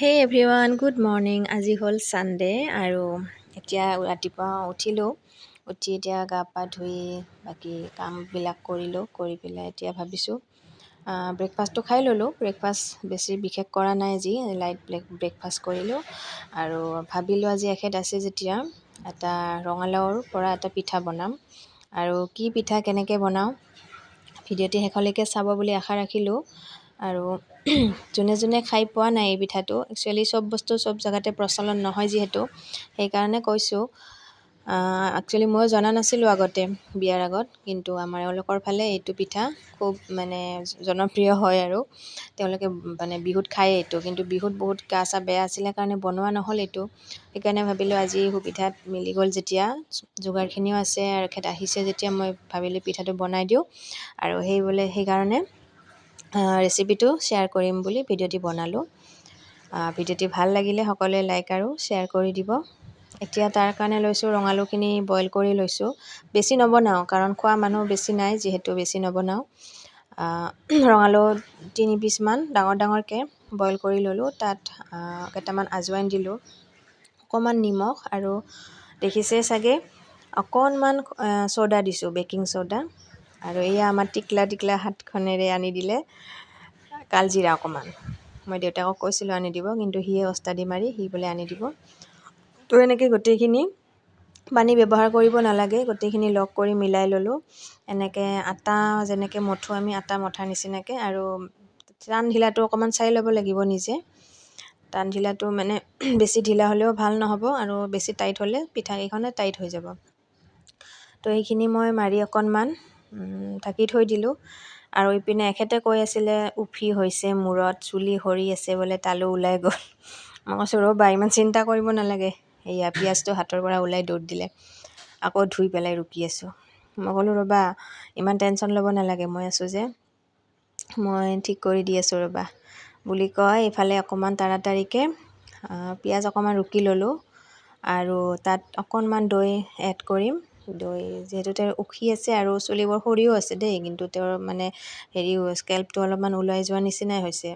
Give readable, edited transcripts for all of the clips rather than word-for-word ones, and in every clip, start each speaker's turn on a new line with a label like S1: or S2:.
S1: Hey everyone, good morning. আজি হ'ল Sunday আৰু এতিয়া ৰাতিপুৱা উঠিলোঁ। উঠি এতিয়া গা পা ধুই বাকী কামবিলাক কৰিলোঁ। কৰি পেলাই এতিয়া ভাবিছোঁ ব্ৰেকফাষ্টটো খাই ল'লোঁ। ব্ৰেকফাষ্ট বেছি বিশেষ কৰা নাই আজি, লাইট ব্ৰেকফাষ্ট কৰিলোঁ। আৰু ভাবিলোঁ আজি এখেত আছে যেতিয়া এটা ৰঙালাওৰ পৰা এটা পিঠা বনাম। আৰু কি পিঠা কেনেকৈ বনাওঁ ভিডিঅ'টি শেষলৈকে চাব বুলি আশা ৰাখিলোঁ। আৰু যোনে যোনে খাই পোৱা নাই এই পিঠাটো, একচুৱেলি চব বস্তু চব জেগাতে প্ৰচলন নহয় যিহেতু, সেইকাৰণে কৈছোঁ। একচুৱেলি মই জনা নাছিলোঁ আগতে বিয়াৰ আগত, কিন্তু আমাৰ এওঁলোকৰ ফালে এইটো পিঠা খুব জনপ্ৰিয় হয় আৰু তেওঁলোকে বিহুত খায় এইটো। কিন্তু বিহুত বহুত গা চা বেয়া আছিলে কাৰণে বনোৱা নহ'ল এইটো। সেইকাৰণে ভাবিলোঁ আজি সুবিধাত মিলি গ'ল যেতিয়া, যোগাৰখিনিও আছে আৰু এখেত আহিছে যেতিয়া, মই ভাবিলোঁ পিঠাটো বনাই দিওঁ। আৰু সেইকাৰণে ৰেচিপিটো শ্বেয়াৰ কৰিম বুলি ভিডিঅ'টি বনালোঁ। ভিডিঅ'টি ভাল লাগিলে সকলোৱে লাইক আৰু শ্বেয়াৰ কৰি দিব। এতিয়া তাৰ কাৰণে লৈছোঁ ৰঙালাওখিনি বইল কৰি লৈছোঁ। বেছি নবনাওঁ কাৰণ খোৱা মানুহ বেছি নাই যিহেতু বেছি নবনাওঁ। ৰঙালাও 3 পিচমান ডাঙৰ ডাঙৰকৈ বইল কৰি ল'লোঁ। তাত কেইটামান আজৱাইন দিলোঁ, অকণমান নিমখ, আৰু দেখিছে চাগে অকণমান ছ'ডা দিছোঁ, বেকিং ছ'ডা। আৰু এয়া আমাৰ টিকলা হাতখনেৰে আনি দিলে কালজিৰা অকণমান। মই দেউতাকক কৈছিলোঁ আনি দিব, কিন্তু সিয়ে ওস্তাদি মাৰি সি বোলে আনি দিব। তো এনেকৈ গোটেইখিনি পানী ব্যৱহাৰ কৰিব নালাগে, গোটেইখিনি লগ কৰি মিলাই ল'লোঁ। এনেকৈ আটা যেনেকৈ মঠো আমি, আটা মঠাৰ নিচিনাকৈ। আৰু টান ঢিলাটো অকণমান চাই ল'ব লাগিব নিজে। টান ঢিলাটো বেছি ঢিলা হ'লেও ভাল নহ'ব, আৰু বেছি টাইট হ'লে পিঠাকেইখনে টাইট হৈ যাব। তো এইখিনি মই মাৰি অকণমান ঢাকি থৈ দিলোঁ। আৰু ইপিনে এখেতে কৈ আছিলে উফি হৈছে মূৰত, চুলি সৰি আছে বোলে, তালু ওলাই গ'ল। মই কৈছোঁ ৰ'বা, ইমান চিন্তা কৰিব নালাগে। এয়া পিঁয়াজটো হাতৰ পৰা ওলাই দৌৰ দিলে, আকৌ ধুই পেলাই ৰুকি আছোঁ। মই ক'লোঁ ৰ'বা, ইমান টেনশ্যন ল'ব নালাগে, মই আছোঁ যে, মই ঠিক কৰি দি আছোঁ ৰ'বা বুলি কয়। এইফালে অকণমান তাড়াতাড়িকৈ পিঁয়াজ অকণমান ৰুকি ল'লোঁ। আৰু তাত অকণমান দৈ এড কৰিম। দৈ যিহেতু তেওঁৰ উখি আছে আৰু চুলিবোৰ সৰিও আছে দেই, কিন্তু তেওঁৰ স্কেল্পটো অলপমান ওলাই যোৱা নিচিনাই হৈছে।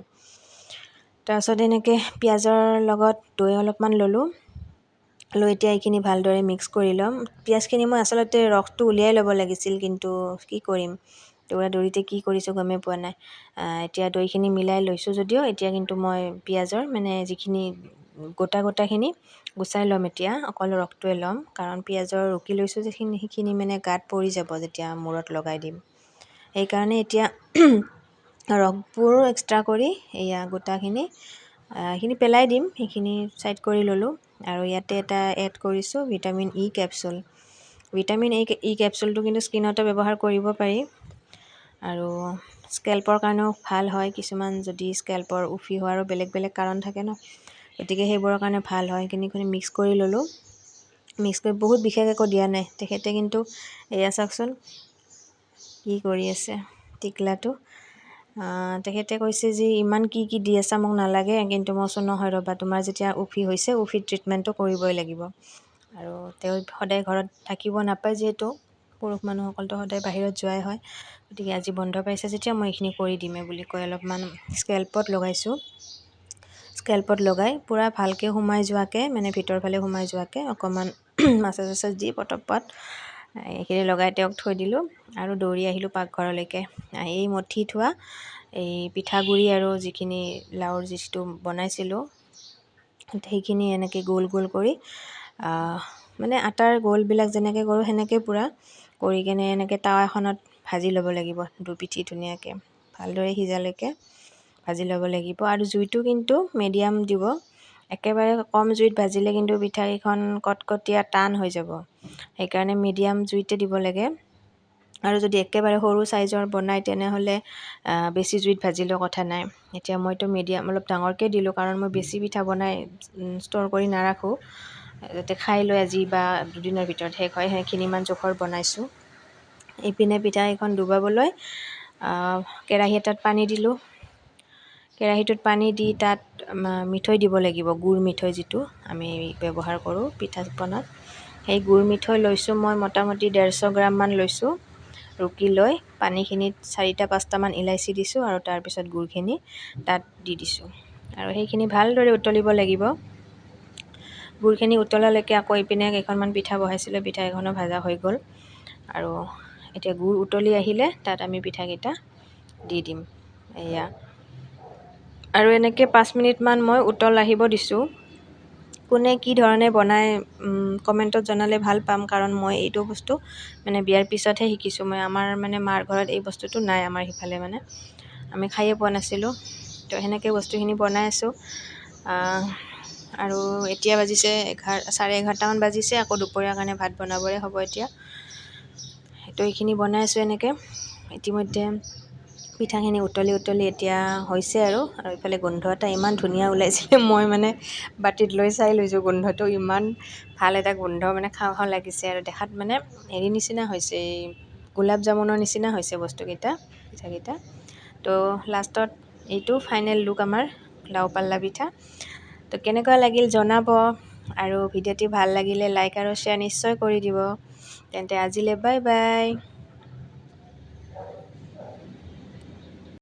S1: তাৰপিছত এনেকৈ পিঁয়াজৰ লগত দৈ অলপমান ল'লোঁ। লৈ এতিয়া এইখিনি ভালদৰে মিক্স কৰি ল'ম। পিঁয়াজখিনি মই আচলতে ৰসটো উলিয়াই ল'ব লাগিছিল, কিন্তু কি কৰিম, দৌৰাদৌৰিতে কি কৰিছোঁ গমেই পোৱা নাই। এতিয়া দৈখিনি মিলাই লৈছোঁ যদিও, এতিয়া কিন্তু মই পিঁয়াজৰ যিখিনি গোটাখিনি গুচাই ল'ম। এতিয়া অকল ৰসটোৱে ল'ম, কাৰণ পিঁয়াজৰ ৰুকি লৈছোঁ যিখিনি, সেইখিনি গাত পৰি যাব যেতিয়া মূৰত লগাই দিম। সেইকাৰণে এতিয়া ৰসবোৰ এক্সট্ৰা কৰি এয়া গোটাখিনি সেইখিনি পেলাই দিম, সেইখিনি ছাইড কৰি ল'লোঁ। আৰু ইয়াতে এটা এড কৰিছোঁ vitamin E capsule. Vitamin E কেপচুলটো কিন্তু স্কিনতো ব্যৱহাৰ কৰিব পাৰি, আৰু স্কেল্পৰ কাৰণেও ভাল হয়। কিছুমান যদি স্কেল্পৰ উফি হোৱাৰো বেলেগ বেলেগ কাৰণ থাকে ন, গতিকে সেইবোৰৰ কাৰণে ভাল হয়। সেইখিনি মিক্স কৰি ল'লোঁ। মিক্স কৰি বহুত বিশেষ একো দিয়া নাই। তেখেতে কিন্তু এয়া চাওকচোন কি কৰি আছে টিকলাটো। তেখেতে কৈছে যে ইমান কি দি আছা, মোক নালাগে। কিন্তু মই কৈছোঁ নহয় ৰ'বা, তোমাৰ যেতিয়া উফি হৈছে, উফি ট্ৰিটমেণ্টটো কৰিবই লাগিব। আৰু তেওঁ সদায় ঘৰত থাকিব নাপায় যিহেতু, পুৰুষ মানুহসকলতো সদায় বাহিৰত যোৱাই হয়। গতিকে আজি বন্ধ পাইছে যেতিয়া মই এইখিনি কৰি দিমেই বুলি কৈ অলপমান স্কেল্পত লগাইছোঁ। স্কেল্পত লগাই পূৰা ভালকৈ সোমাই যোৱাকৈ, ভিতৰৰ ফালে সোমাই যোৱাকৈ অকণমান মাছাজ দি পটপট এইখিনি লগাই তেওঁক থৈ দিলোঁ। আৰু দৌৰি আহিলোঁ পাকঘৰলৈকে। এই মঠি থোৱা এই পিঠাগুড়ি আৰু যিখিনি লাওৰ যিটো বনাইছিলোঁ, সেইখিনি এনেকৈ গোল গোল কৰি আটাৰ গোলবিলাক যেনেকৈ কৰোঁ সেনেকৈ পূৰা কৰি কেনে এনেকৈ টাৱা এখনত ভাজি ল'ব লাগিব। দুপিঠি ধুনীয়াকৈ ভালদৰে সিজালৈকে ভাজি ল'ব লাগিব। আৰু জুইটো কিন্তু মিডিয়াম দিব। একেবাৰে কম জুইত ভাজিলে কিন্তু পিঠাকেইখন কটকটীয়া টান হৈ যাব। সেইকাৰণে মিডিয়াম জুইতে দিব লাগে। আৰু যদি একেবাৰে সৰু চাইজৰ বনায় তেনেহ'লে বেছি জুইত ভাজিলেও কথা নাই। এতিয়া মইতো মিডিয়াম অলপ ডাঙৰকৈ দিলোঁ, কাৰণ মই বেছি পিঠা বনাই ষ্ট'ৰ কৰি নাৰাখোঁ, যাতে খাই লৈ আজি বা দুদিনৰ ভিতৰত শেষ হয়, সেইখিনিমান জোখৰ বনাইছোঁ। ইপিনে পিঠাকেইখন ডুবাবলৈ কেৰাহী এটাত পানী দিলোঁ। কেৰাহীটোত পানী দি তাত মিঠৈ দিব লাগিব, গুড় মিঠৈ যিটো আমি ব্যৱহাৰ কৰোঁ পিঠা বনাত। সেই গুড় মিঠৈ লৈছোঁ মই মোটামুটি 150 গ্ৰামমান লৈছোঁ। ৰুকি লৈ পানীখিনিত 4-5টামান ইলাচি দিছোঁ, আৰু তাৰপিছত গুড়খিনি তাত দি দিছোঁ। আৰু সেইখিনি ভালদৰে উতলিব লাগিব। গুড়খিনি উতলালৈকে আকৌ ইপিনে কেইখনমান পিঠা বহাইছিলোঁ, পিঠা কেইখনো ভাজা হৈ গ'ল। আৰু এতিয়া গুড় উতলি আহিলে তাত আমি পিঠাকেইটা দি দিম। এয়া আৰু এনেকৈ 5 মিনিটমান মই উতল আহিব দিছোঁ। কোনে কি ধৰণে বনাই কমেণ্টত জনালে ভাল পাম, কাৰণ মই এইটো বস্তু মানে বিয়াৰ পিছতহে শিকিছোঁ। মই আমাৰ মানে মাৰ ঘৰত এই বস্তুটো নাই, আমাৰ সিফালে মানে আমি খায়ে পোৱা নাছিলোঁ। তো সেনেকৈ বস্তুখিনি বনাই আছোঁ। আৰু এতিয়া বাজিছে 11:30মান বাজিছে। আকৌ দুপৰীয়াৰ কাৰণে ভাত বনাবৰে হ'ব এতিয়া। তো এইখিনি বনাই আছোঁ এনেকৈ। ইতিমধ্যে পিঠাখিনি উতলি এতিয়া হৈছে আৰু এইফালে গোন্ধ এটা ইমান ধুনীয়া ওলাইছিলে। মই মানে বাতিত লৈ চাই লৈছোঁ, গোন্ধটো ইমান ভাল এটা গোন্ধ, মানে খাওঁ খাওঁ লাগিছে। আৰু দেখাত মানে হেৰি নিচিনা হৈছে, এই গোলাপ জামুনৰ নিচিনা হৈছে বস্তুকেইটা, পিঠাকেইটা। তো লাষ্টত এইটো ফাইনেল লুক আমাৰ লাও পাল্লা পিঠা। তো কেনেকুৱা লাগিল জনাব, আৰু ভিডিঅ'টি ভাল লাগিলে লাইক আৰু শ্বেয়াৰ নিশ্চয় কৰি দিব। তেন্তে আজিলৈ বাই বাই।